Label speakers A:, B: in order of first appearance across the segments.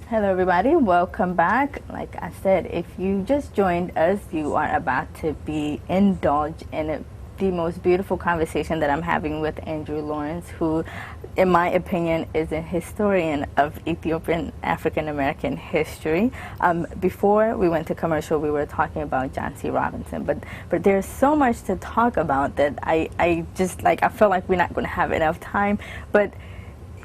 A: Hello everybody, welcome back. Like I said, if you just joined us, you are about to be indulged in the most beautiful conversation that I'm having with Andrew Laurence, who, in my opinion, is a historian of Ethiopian African American history. Before we went to commercial, we were talking about John C. Robinson, but there's so much to talk about that I feel like we're not going to have enough time. But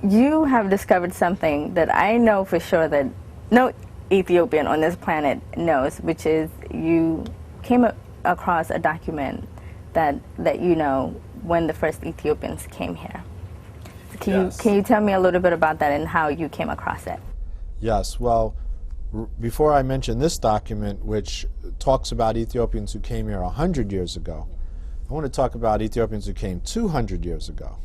A: you have discovered something that I know for sure that no Ethiopian on this planet knows, which is you came across a document that you know when the first Ethiopians came here. Can you tell me a little bit about that and how you came across it?
B: Yes, well, before I mention this document, which talks about Ethiopians who came here 100 years ago, I want to talk about Ethiopians who came 200 years ago.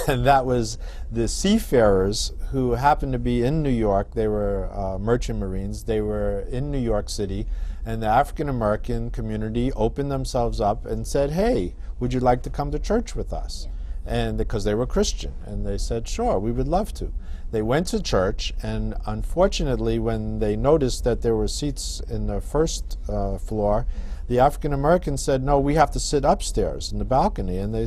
B: And that was the seafarers who happened to be in New York. They were merchant marines. They were in New York City, and the African American community opened themselves up and said, hey, would you like to come to church with us? And because they were Christian, and they said, sure, we would love to. They went to church, and unfortunately, when they noticed that there were seats in the first floor, the African Americans said, no, we have to sit upstairs in the balcony. And they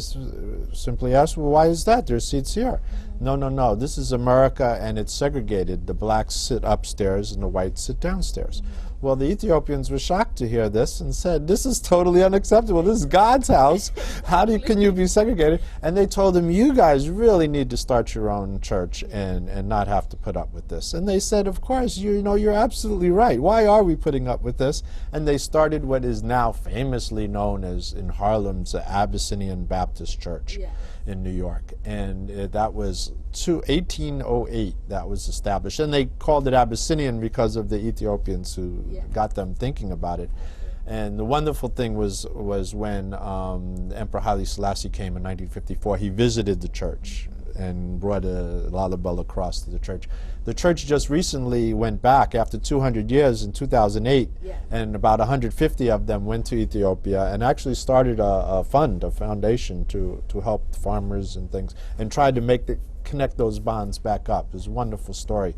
B: simply asked, well, why is that? There's seats here. No, this is America, and it's segregated. The blacks sit upstairs and the whites sit downstairs. Well, the Ethiopians were shocked to hear this and said, this is totally unacceptable. This is God's house. Can you be segregated? And they told them, you guys really need to start your own church and not have to put up with this. And they said, of course, you're absolutely right. Why are we putting up with this? And they started what is now famously known as, in Harlem's Abyssinian Baptist Church in New York. And that was 1808 that was established. And they called it Abyssinian because of the Ethiopians who got them thinking about it. And the wonderful thing was when Emperor Haile Selassie came in 1954, he visited the church and brought a lalabella cross to the church. The church just recently went back after 200 years in 2008, and about 150 of them went to Ethiopia and actually started a foundation to help farmers and things, and tried to connect those bonds back up. It's a wonderful story.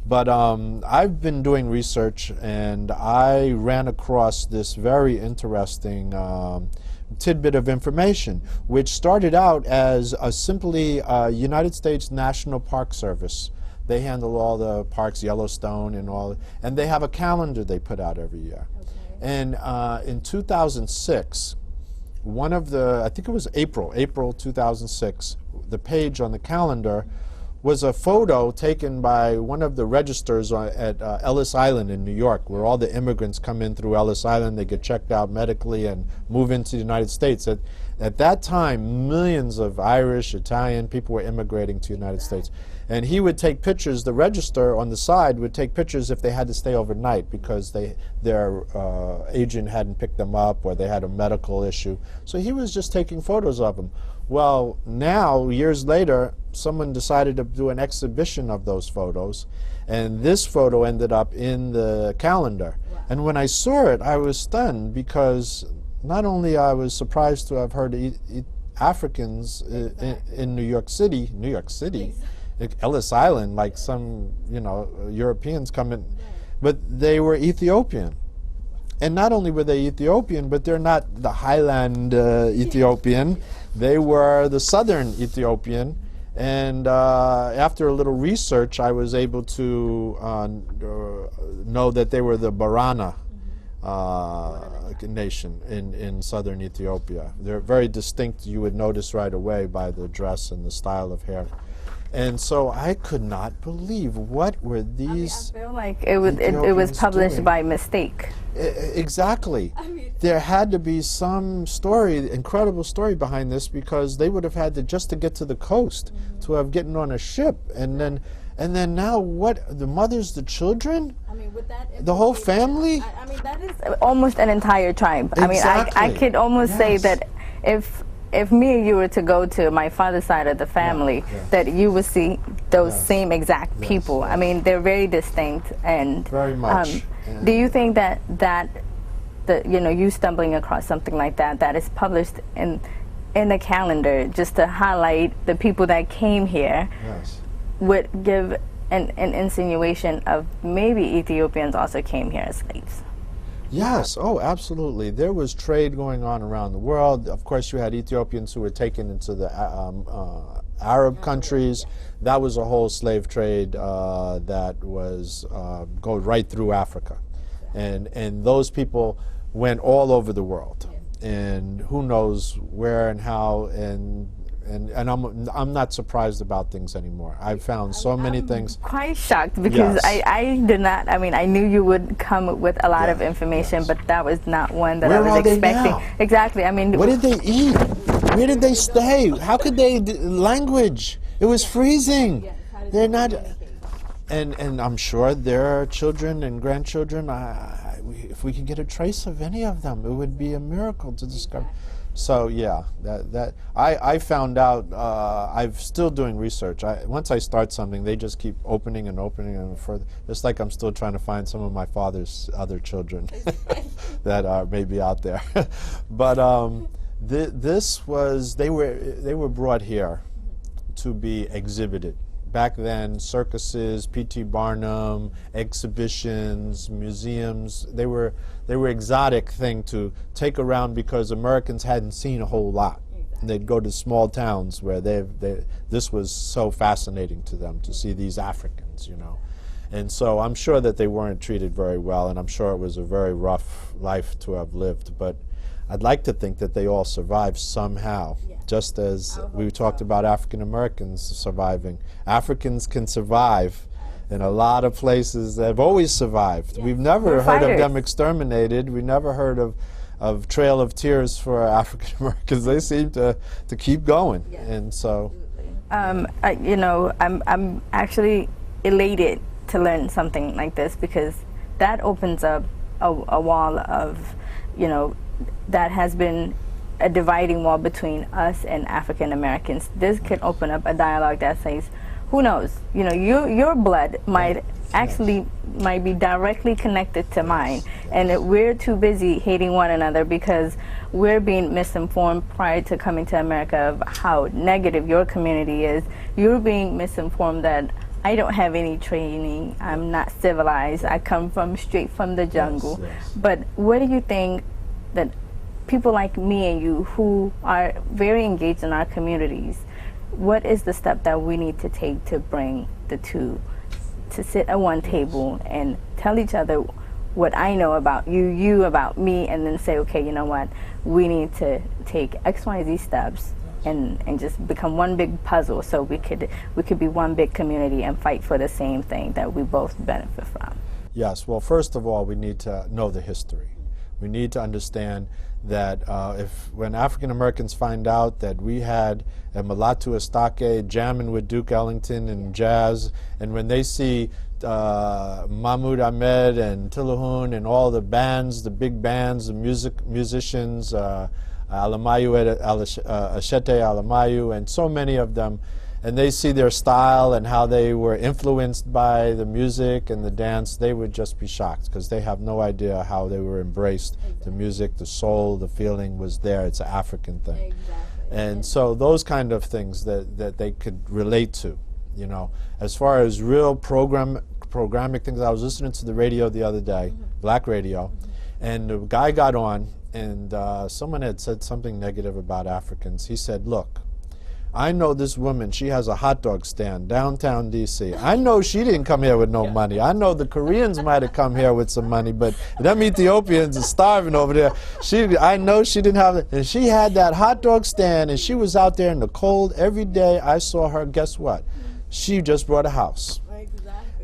B: But I've been doing research, and I ran across this very interesting tidbit of information, which started out as simply United States National Park Service. They handle all the parks, Yellowstone and all, and they have a calendar they put out every year. And in 2006, one of the, I think it was April 2006, the page on the calendar was a photo taken by one of the registers at Ellis Island in New York, where all the immigrants come in through Ellis Island. They get checked out medically and move into the United States. At that time, millions of Irish, Italian people were immigrating to the United States. And he would take pictures, the register on the side would take pictures if they had to stay overnight because their agent hadn't picked them up or they had a medical issue. So he was just taking photos of them. Well, now, years later, someone decided to do an exhibition of those photos, and this photo ended up in the calendar. And when I saw it, I was stunned because not only I was surprised to have heard Africans in New York City, Ellis Island, like some, Europeans come in, but they were Ethiopian. And not only were they Ethiopian, but they're not the highland Ethiopian. They were the southern Ethiopian. And after a little research, I was able to know that they were the Barana nation in southern Ethiopia. They're very distinct, you would notice right away by the dress and the style of hair. And so I could not believe, what were these?
A: I feel like it was published by mistake.
B: Exactly. There had to be some story, incredible story behind this, because they would have had to, just to get to the coast, to have gotten on a ship, and then now what? The mothers, the children,
A: with that,
B: the whole family.
A: That is almost an entire tribe.
B: Exactly.
A: I could almost say that if me and you were to go to my father's side of the family, that you would see those same exact people. They're very distinct, and
B: very much.
A: Do you think that you stumbling across something like that is published in the calendar just to highlight the people that came here would give an insinuation of maybe Ethiopians also came here as slaves.
B: Yes, oh, absolutely. There was trade going on around the world. Of course, you had Ethiopians who were taken into the Arab countries. That was a whole slave trade that was go right through Africa. And those people went all over the world. And who knows where and how, and I'm not surprised about things anymore. I've found so many things.
A: Quite shocked because I did not. I mean, I knew you would come with a lot of information, but that was not one that I was expecting.
B: Now?
A: Exactly. I mean,
B: what did they eat? Where did they stay? How could they language? It was freezing. They're not. And I'm sure their children and grandchildren. If we could get a trace of any of them, it would be a miracle to discover. So yeah, I found out. I'm still doing research. Once I start something, they just keep opening and opening and further. Just like I'm still trying to find some of my father's other children that are maybe out there. But this was they were brought here to be exhibited. Back then, circuses, P.T. Barnum, exhibitions, museums, they were exotic thing to take around because Americans hadn't seen a whole lot. And they'd go to small towns where this was so fascinating to them to see these Africans, you know. And so I'm sure that they weren't treated very well, and I'm sure it was a very rough life to have lived. But I'd like to think that they all survived somehow, just as we talked about African Americans surviving. Africans can survive in a lot of places. They've always survived. We've never heard of them exterminated. We never heard of Trail of Tears for African Americans. They seem to keep going. And so,
A: you know, I'm actually elated to learn something like this because that opens up a wall of, you know, that has been a dividing wall between us and African Americans. This could open up a dialogue that says, who knows, you know, your blood might be directly connected to mine, and we're too busy hating one another because we're being misinformed prior to coming to America of how negative your community is. You're being misinformed that I don't have any training, I'm not civilized, I come straight from the jungle. But what do you think that people like me and you who are very engaged in our communities, what is the step that we need to take to bring the two to sit at one table and tell each other what I know about you, you about me, and then say, okay, you know what, we need to take XYZ steps and just become one big puzzle so we could be one big community and fight for the same thing that we both benefit from.
B: Yes, well, first of all, we need to know the history. We need to understand that when African Americans find out that we had a Mulatu Estake jamming with Duke Ellington and jazz, and when they see Mahmoud Ahmed and Tilahun and all the bands, the big bands, the musicians, Alamayu, Ashete Alamayu, and so many of them, and they see their style and how they were influenced by the music and the dance, they would just be shocked because they have no idea how they were embraced. The music, the soul, the feeling was there. It's an African thing. And so those kind of things that they could relate to, you know. As far as real programming things, I was listening to the radio the other day, black radio, and the guy got on, and someone had said something negative about Africans. He said, look, I know this woman, she has a hot dog stand downtown D.C. I know she didn't come here with no money. I know the Koreans might have come here with some money, but them Ethiopians are starving over there. I know she didn't have it. And she had that hot dog stand, and she was out there in the cold every day. I saw her, guess what? She just bought a house.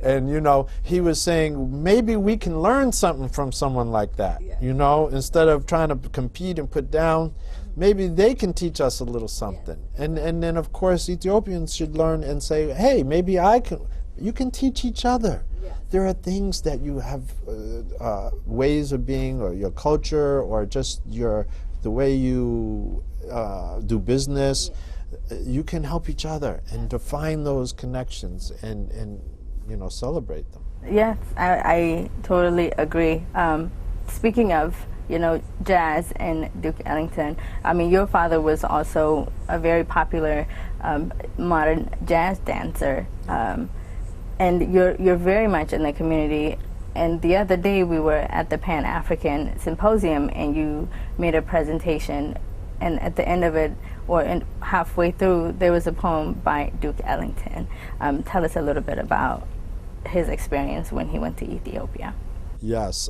B: And, you know, he was saying, maybe we can learn something from someone like that, you know, instead of trying to compete and put down. Maybe they can teach us a little something. And then, of course, Ethiopians should learn and say, hey, maybe you can teach each other. There are things that you have ways of being, or your culture, or just the way you do business. You can help each other and define those connections and you know, celebrate them.
A: Yes, I totally agree. Speaking of, you know, jazz and Duke Ellington, I mean, your father was also a very popular modern jazz dancer. And and you're very much in the community. And the other day we were at the Pan-African Symposium, and you made a presentation, and at the end of it, or halfway through, there was a poem by Duke Ellington. Tell us a little bit about his experience when he went to Ethiopia.
B: Yes,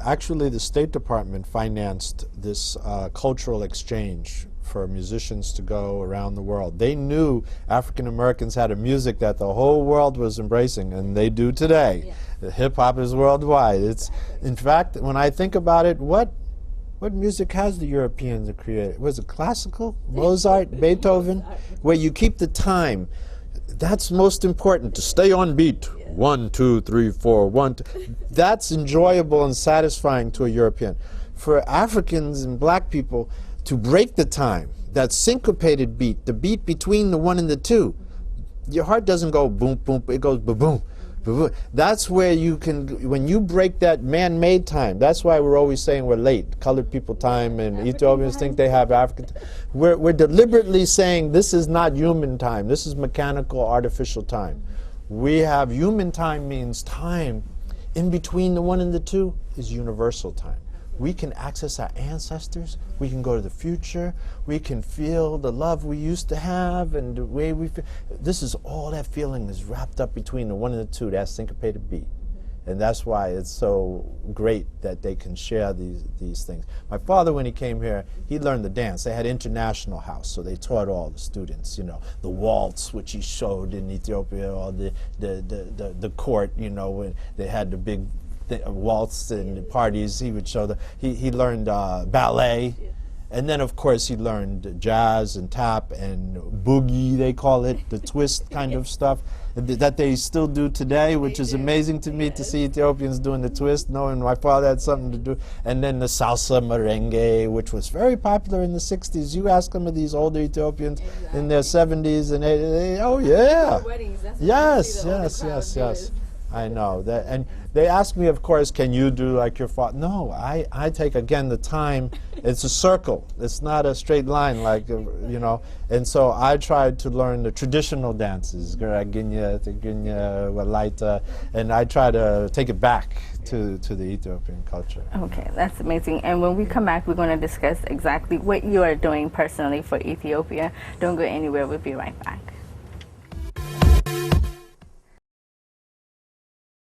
B: actually the State Department financed this cultural exchange for musicians to go around the world. They knew African Americans had a music that the whole world was embracing, and they do today. Yeah. The hip-hop is worldwide. It's, in fact, when I think about it, what music has the Europeans created? Was it classical? Mozart, Beethoven? Where you keep the time. That's most important, to stay on beat. 1, 2, 3, 4, 1, 2. That's enjoyable and satisfying to a European. For Africans and black people, to break the time, that syncopated beat, the beat between the 1 and the 2, your heart doesn't go boom, boom, it goes ba-boom. That's where you can, when you break that man-made time, that's why we're always saying we're late. Colored people time, and African Ethiopians think they have African time. We're deliberately saying this is not human time. This is mechanical, artificial time. We have human time means time in between the 1 and the 2 is universal time. We can access our ancestors, we can go to the future, we can feel the love we used to have and the way we feel. This is all that feeling is wrapped up between the 1 and the 2, that syncopated beat. And that's why it's so great that they can share these things. My father, when he came here, he learned the dance. They had international house, so they taught all the students, you know, the waltz, which he showed in Ethiopia, or the court, you know, when they had the big waltz and the parties. He would show he learned ballet, and then of course he learned jazz and tap and boogie, they call it, the twist kind of stuff that they still do today, which is amazing to me to see Ethiopians doing the twist, knowing my father had something to do. And then the salsa merengue, which was very popular in the 60s. You ask some of these older Ethiopians in their 70s, and they oh yeah, yes. I know that, and they ask me, of course, can you do like your father? No, I take, again, the time. It's a circle. It's not a straight line, like, you know. And so I tried to learn the traditional dances, Garaginya, Tiginya, Walaita, and I try to take it back to the Ethiopian culture.
A: Okay, that's amazing. And when we come back, we're going to discuss exactly what you are doing personally for Ethiopia. Don't go anywhere. We'll be right back.